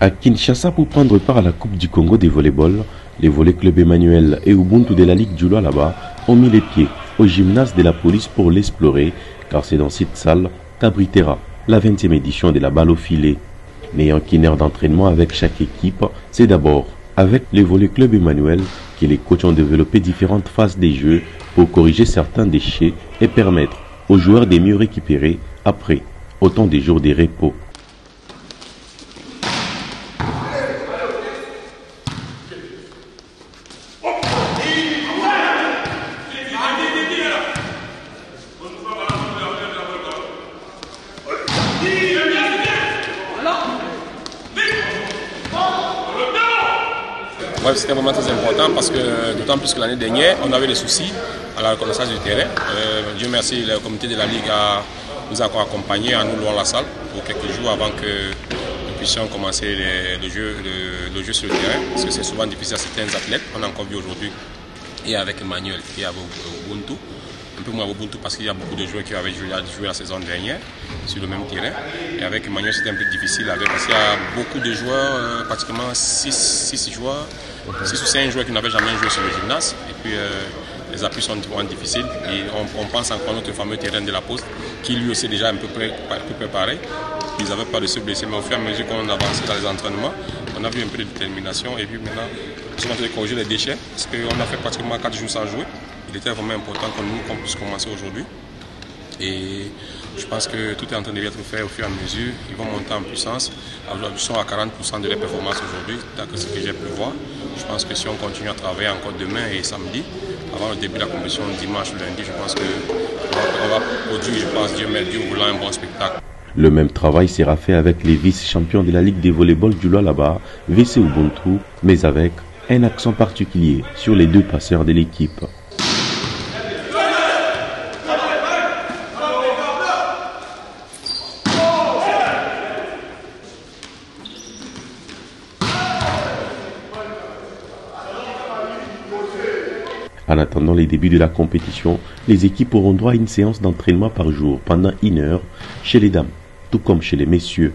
À Kinshasa, pour prendre part à la Coupe du Congo des volleyball, les Volley Club Emmanuel et Ubuntu de la Ligue du Lualaba ont mis les pieds au gymnase de la police pour l'explorer, car c'est dans cette salle qu'abritera la 20e édition de la balle au filet. N'ayant qu'une heure d'entraînement avec chaque équipe, c'est d'abord avec les Volley Club Emmanuel que les coachs ont développé différentes phases des jeux pour corriger certains déchets et permettre aux joueurs de mieux récupérer après autant de jours de repos. Ouais, c'était un moment très important parce que, d'autant plus que l'année dernière, on avait des soucis à la reconnaissance du terrain. Dieu merci, le comité de la Ligue nous a encore accompagnés à nous louer la salle pour quelques jours avant que nous puissions commencer le jeu sur le terrain. Parce que c'est souvent difficile à certains athlètes. On a encore vu aujourd'hui, et avec Emmanuel et avec Ubuntu. Un peu moins Ubuntu parce qu'il y a beaucoup de joueurs qui avaient joué la saison dernière sur le même terrain. Et avec Emmanuel, c'était un peu difficile parce qu'il y a beaucoup de joueurs, pratiquement 6 joueurs, 6 ou 5 joueurs qui n'avaient jamais joué sur le gymnase. Et puis les appuis sont vraiment difficiles. Et on pense encore à notre fameux terrain de la Poste, qui lui aussi est déjà un peu préparé. Ils n'avaient pas de se blesser, mais au fur et à mesure qu'on avançait dans les entraînements, on a vu un peu de détermination. Et puis maintenant, on est en train de corriger les déchets, parce qu'on a fait pratiquement 4 jours sans jouer. Il était vraiment important qu'on puisse commencer aujourd'hui. Et je pense que tout est en train de être fait au fur et à mesure. Ils vont monter en puissance. Alors, ils sont à 40% de leur performance aujourd'hui, d'après ce que j'ai pu voir. Je pense que si on continue à travailler encore demain et samedi, avant le début de la compétition dimanche, lundi, je pense qu'on va produire, je pense, Dieu voulant, un bon spectacle. Le même travail sera fait avec les vice-champions de la Ligue des volleyball du Lualaba, VC Ubuntu, mais avec un accent particulier sur les deux passeurs de l'équipe. En attendant les débuts de la compétition, les équipes auront droit à une séance d'entraînement par jour pendant 1 heure chez les dames, tout comme chez les messieurs.